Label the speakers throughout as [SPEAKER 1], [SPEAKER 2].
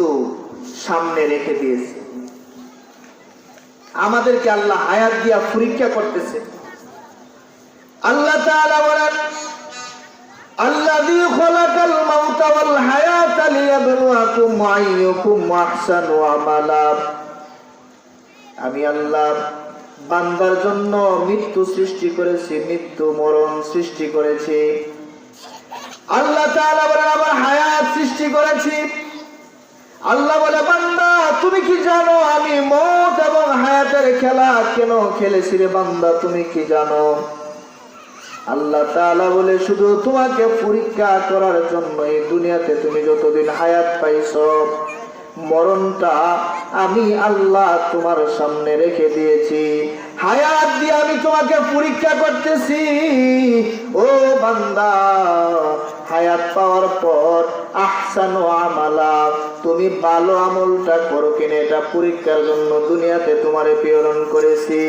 [SPEAKER 1] মৃত্যু সামনে রেখে দিয়েছে। আমাদেরকে আল্লাহ হায়াত দিয়া পরীক্ষা করতেছে। আল্লাহ তাআলা বলেন, আল্লাযী খালাকাল মাউতা ওয়াল হায়াতা লিয়াবলুয়াকুম আইয়ুকুম আহসানু আমালা। আমি আল্লাহ বান্দার জন্য মৃত্যু সৃষ্টি করেছি, মৃত্যু মরণ সৃষ্টি করেছি। আল্লাহ তাআলা বলেন আবার হায়াত সৃষ্টি করেছি। আল্লাহ বলে, বান্দা তুমি কি জানো আমি মওত এবং হায়াতের খেলা কেন খেলেছি রে বান্দা, তুমি কি জানো? আল্লাহ তাআলা বলে, শুধু তোমাকে পরীক্ষা করার জন্য এই দুনিয়াতে তুমি যতদিন হায়াত পাইছো, মরণটা আমি আল্লাহ তোমার সামনে রেখে দিয়েছি। হায়াত দিয়ে আমি তোমাকে পরীক্ষা করতেছি। ও বান্দা, হায়াত পাওয়ার পর আহসানু আমালা, তুমি ভালো আমলটা করো কিনা এটা পরীক্ষার জন্য দুনিয়াতে তোমারে প্রেরণ করেছি,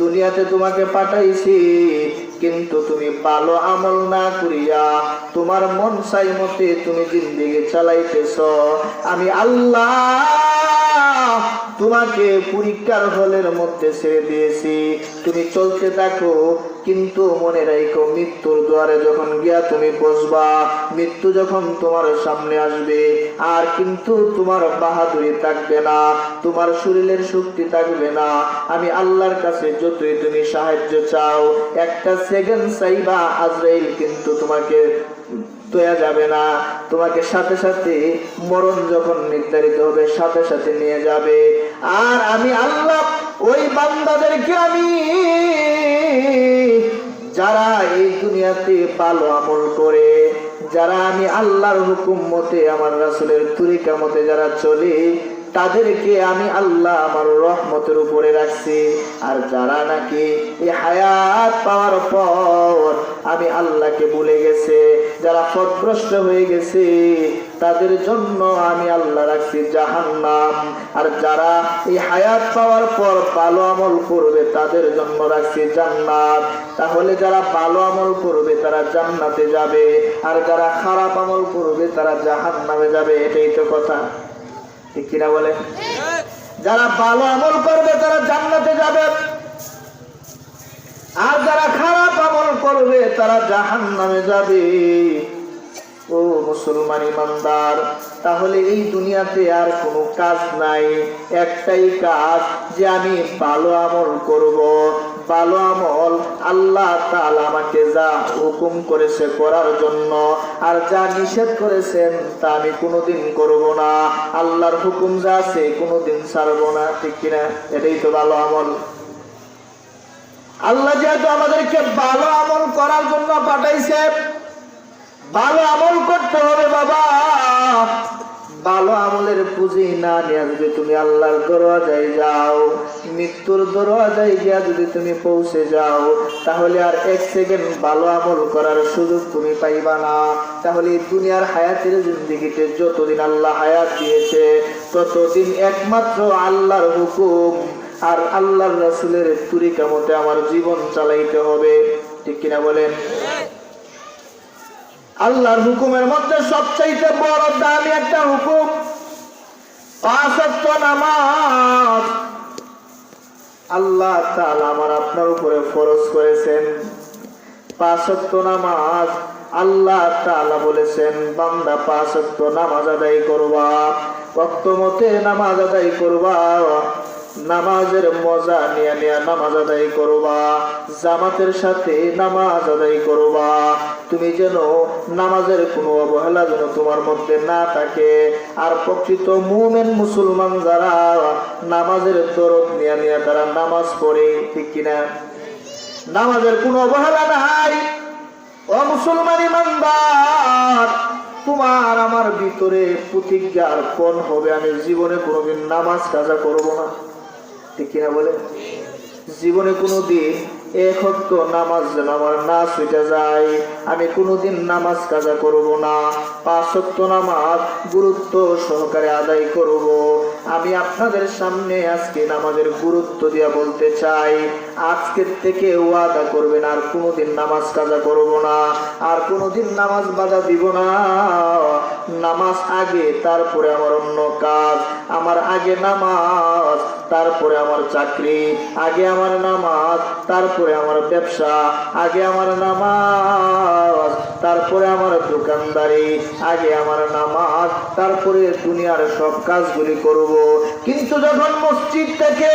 [SPEAKER 1] দুনিয়াতে তোমাকে পাঠাইছি। কিন্তু তুমি ভালো আমল না করিয়া তোমার মন চাই মতে তুমি জিন্দেগি চালাইতেছ, আমি আল্লাহ তোমাকে পরীক্ষার হলের মধ্যে ছেড়ে দিয়েছি। তুমি চলতে থাকো, কিন্তু মনে রাখো মৃত্যুর দুয়ারে যখন গিয়া তুমি বসবা, মৃত্যু যখন তোমার সামনে আসবে, আর কিন্তু তোমার বাহাদুরি থাকবে না, তোমার শরীরের শক্তি থাকবে না। আমি আল্লাহর কাছে যতই তুমি সাহায্য চাও, একটা সেকেন্ড চাইবা, আজরাইল কিন্তু তোমাকে দয়া যাবে না, তোমাকে সাথে সাথে মরণ যখন নির্ধারিত হবে সাথে সাথে নিয়ে যাবে। আর আমি আল্লাহ ওই বান্দাদেরকে আমি, যারা এই দুনিয়াতে ভালো আমল করে, যারা আমি আল্লাহর হুকুম মতে আমার রাসূলের তরিকা মতে যারা চলে, তাদেরকে আমি আল্লাহ আমার রহমতের উপরে রাখছি। আর যারা নাকি এই হায়াত পাওয়ার পর আমি আল্লাহকে ভুলে গেছে, যারা পথভ্রষ্ট হয়ে গেছে, তাদের জন্য আমি আল্লাহ রাখছি জাহান্নাম। আর যারা এই হায়াত পাওয়ার পর ভালো আমল করবে তাদের জন্য রাখছি জান্নাত। তাহলে যারা ভালো আমল করবে তারা জান্নাতে যাবে, আর যারা খারাপ আমল করবে তারা জাহান্নামে যাবে। এটাই তো কথা, ঠিক কিনা বলে? যারা ভালো আমল করবে তারা জান্নাতে যাবে, আর যারা খারাপ আমল করবে তারা জাহান্নামে যাবে। ও মুসলমান ইমানদার, তাহলে এই দুনিয়াতে আর কোনো কাজ নাই, একটাই কাজ যে আমি ভালো আমল করব। ভালো আমল আল্লাহ তাআলা আমাকে যা হুকুম করেছে করার জন্য, আর যা নিষেধ করেছেন তা আমি কোনোদিন করব না। আল্লাহর হুকুম যা আছে কোনোদিন ছাড়বো না, ঠিক কিনা? এটাই তো ভালো আমল। আল্লাহ যেহেতু আমাদেরকে ভালো আমল করার জন্য পাঠাইছে, ভালো আমল করতে হবে বাবা। ভালো আমলের পুঁজি না নিয়ে যদি তুমি আল্লাহর দরওয়াজায় যাও, মৃত্যুর দরওয়াজায় গিয়া যদি তুমি পৌঁছে যাও, তাহলে আর এক সেকেন্ড ভালো আমল করার সুযোগ তুমি পাইবা না। তাহলে দুনিয়ার হায়াতের জিন্দেগিতে যতদিন আল্লাহ হায়াত দিয়েছে, ততদিন একমাত্র আল্লাহর হুকুম আর আল্লাহর রাসূলের তরিকা মতে আমার জীবন চালাইতে হবে, ঠিক কিনা বলেন? আল্লাহর হুকুমের মধ্যে সবচাইতে বড় দামি একটা হুকুম 5 ওয়াক্ত নামাজ। আল্লাহ তাআলা আমার আপনার উপরে ফরজ করেছেন 5 ওয়াক্ত নামাজ। আল্লাহ তাআলা বলেছেন, বান্দা 5 ওয়াক্ত নামাজ আদায় করবা, ওয়াক্ত মতে নামাজ আদায় করবা, নামাজের মজা নিয়ে নিয়ে নামাজ আদায় করবা, জামাতের সাথে নামাজ আদায় করবা। তুমি যেন নামাজের কোনো অবহেলা যেন তোমার মধ্যে না থাকে। আর প্রকৃত মুমিন মুসলমান যারা নামাজের দরদ নিয়ে নিয়ে তারা নামাজ পড়ে, ঠিক কিনা? নামাজের কোনো অবহেলা নাই। ও মুসলমান ইমানদার, তোমার আমার ভিতরে প্রতিজ্ঞা আর কোন হবে, আমি জীবনে কোনোদিন নামাজ কাজা করব না, ঠিক কিনা বলে? জীবনে কোনোদিন এক ওয়াক্ত নামাজ যেন আমার না ছুটে যায়, আমি কোনোদিন নামাজ কাজা করব না। 5 ওয়াক্ত নামাজ গুরুত্ব সহকারে আদায় করব। আমি আপনাদের সামনে আজকে নামাজের গুরুত্ব দিয়ে বলতে চাই, আজকের থেকে ওয়াদা করবেন আর কোনোদিন নামাজ কাজা করব না, আর কোনোদিন নামাজ বাধা দিব না। নামাজ আগে, তারপরে আমার অন্য কাজ। আমার আগে নামাজ, তারপরে আমার চাকরি। আগে আমার নামাজ, তারপরে আমার ব্যবসা। আগে আমার নামাজ, তারপরে আমার দোকানদারি। আগে আমার নামাজ, তারপরে দুনিয়ার সব কাজগুলি করব। কিন্তু যখন মসজিদ থেকে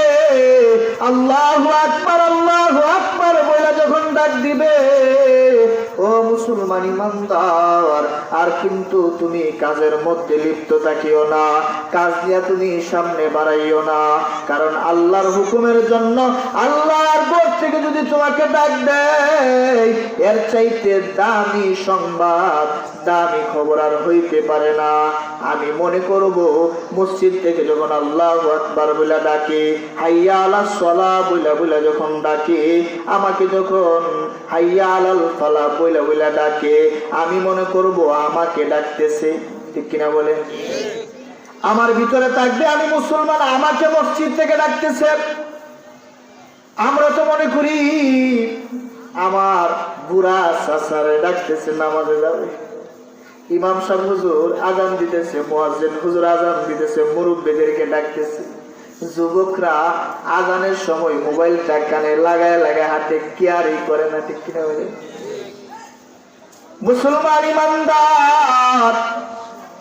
[SPEAKER 1] আল্লাহু আকবার আল্লাহু আকবার বলে যখন ডাক দিবে, ও মুসলমান ইমানদার, আর কিন্তু তুমি কাজের মধ্যে লিপ্ত থাকিও না, কাজ দিয়া তুমি সামনে বাড়াইও না। কারণ আল্লাহর হুকুমের জন্য আল্লাহর পক্ষ থেকে যদি তোমাকে ডাক দেয়, এর চাইতে দামি সংবাদ, দামি খবর আর হইতে পারে না। আমি মনে করব মসজিদ থেকে যখন আল্লাহু আকবার বলে ডাকে, হাইয়া আলাস সালাহ বইলা বইলা যখন ডাকে, আমাকে যখন হাইয়া আলাল ফালাহ বইলা বইলা ডাকে, আমি মনে করব আমাকে ডাকতেছে। ঠিক কিনা বলে? আমার ভিতরে থাকবে আমি মুসলমান, আমাকে মসজিদ থেকে ডাকতেছে। আমরা তো মনে করি আমার বুড়া চাচারে ডাকতেছে নামাজে যাবে, ইমাম সাহেব হুজুর আজান দিতেছে, মুয়াজ্জিন হুজুর আজান দিতেছে, মুরব্বিদেরকে ডাকতেছে। যুবকরা আজানের সময় মোবাইলটা কানে লাগায় লাগায় হাতে কেয়ারই করে না। ঠিক কিনা বলে? মুসলমান ইমানদার,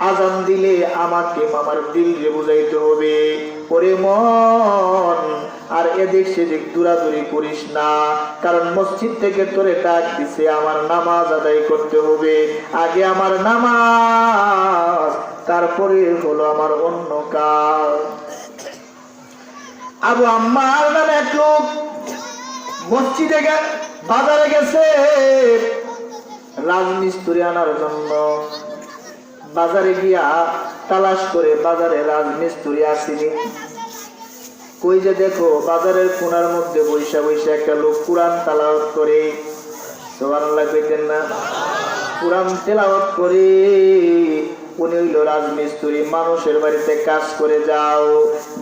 [SPEAKER 1] আজান দিলে আমাকে আমার দিলকে বুঝাইতে হবে, ওরে মন আর এদিক সেদিক দৌড়াদৌড়ি করিস না, কারণ মসজিদ থেকে তোরে ডাক দিছে, আমার নামাজ আদায় করতে হবে। আগে আমার নামাজ, তারপরে হলো আমার অন্য কাজ। আবু আম্মার নামে এক লোক মসজিদে বাজারে গেছে রাজমিস্ত্রি আনার জন্য। বাজারে গিয়া তালাশ করে বাজারে রাজমিস্ত্রি আসেনি। কই যে দেখো বাজারের কোনার মধ্যে বৈশা বৈশা একটা লোক কুরআন তেলাওয়াত করে। সুবহানাল্লাহ কইতেন না? কুরআন তেলাওয়াত করে। উনি হইল রাজমিস্ত্রি, মানুষের বাড়িতে কাজ করে যাও,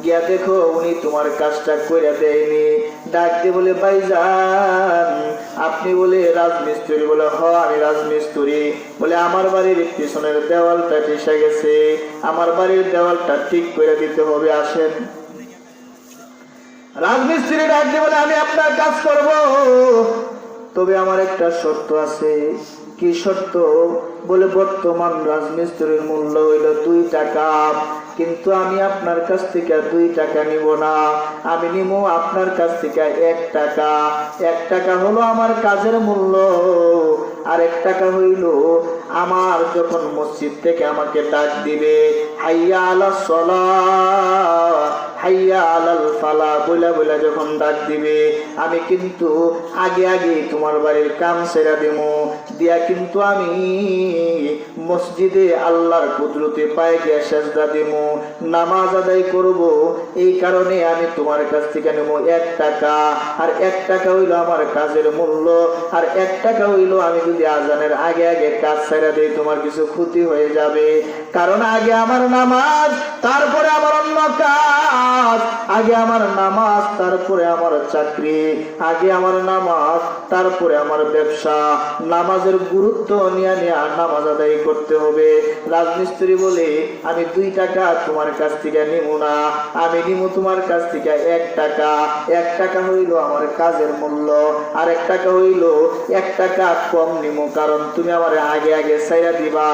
[SPEAKER 1] গিয়া দেখো উনি তোমার কাজটা করে দেয়নি। ডাকতে বলে, ভাইজান আপনি বলে রাজমিস্ত্রি? বলে হ আমি রাজমিস্ত্রি। বলে আমার বাড়ির পিছনের দেওয়ালটা ঠেসে গেছে, আমার বাড়ির দেওয়ালটা ঠিক করে দিতে হবে, আসেন। রাজমিস্ত্রি ডাকতে বলে আমি আপনার কাজ করব, তবে আমার একটা শর্ত আছে। কি শর্ত? বলে বর্তমান রাজমিস্ত্রির মূল্য হইল 2 টাকা, কিন্তু আমি আপনার কাছ থেকে 2 টাকা নিব না, আমি নিব আপনার কাছ থেকে 1 টাকা। 1 টাকা হলো আমার কাজের মূল্য, আর 1 টাকা হইল আমার যখন মসজিদ থেকে আমাকে ডাক দিবে, হাইয়া আলাস সালাহ হাইয়া আলাল ফালাহ বইলা বইলা যখন ডাক দিবে, আমি কিন্তু আগে আগে তোমার বাড়ির কাম ছেড়ে দেবো, দিয়া কিন্তু আমি মসজিদে আল্লাহর কুদরতে পায়ে গিয়ে সেজদা দেবো, নামাজ আদায় করব। এই কারণে আমি তোমার কাছ থেকে নেব 1 টাকা, আর 1 টাকা হইল আমার কাজের মূল্য, আর 1 টাকা হইল আমি যদি আজানের আগে আগে কাজ ছেড়ে দেই তোমার কিছু ক্ষতি হয়ে যাবে। কারণ আগে আমার নামাজ, তারপরে আমার অন্য কাজ। আগে আমার নামাজ, তারপরে আমার চাকরি। আগে আমার নামাজ, তারপরে আমার ব্যবসা। নামাজের গুরুত্ব নিয়ে নামাজ আদায় করতে হবে। রাজমিস্ত্রি বলে আমি 2 টাকা তোমার কাছ থেকে নিব না, আমি নিব তোমার কাছ থেকে 1 টাকা। 1 টাকা হইল আমার কাজের মূল্য, আর 1 টাকা হইল 1 টাকা কম নিব, কারণ তুমি আমার আগে আগে ছাইরা দিবা।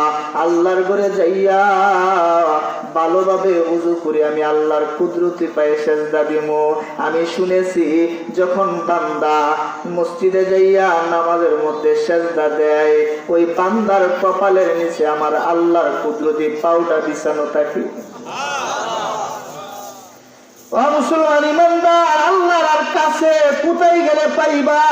[SPEAKER 1] আল্লাহর ঘরে যাইয়া ভালোভাবে ওযু করে আমি আল্লাহর কুদরতি পায়ে সেজদা দিব। আমি শুনেছি যখন বান্দা মসজিদে যাইয়া নামাজের মধ্যে সেজদা দেয়, ওই বান্দার কপালের নিচে আমার আল্লাহর কুদরতি পাউডা বিছানো থাকে। ও মুসলমান ইমানদার, আল্লাহর কাছে কোথায় গেলে পাইবা?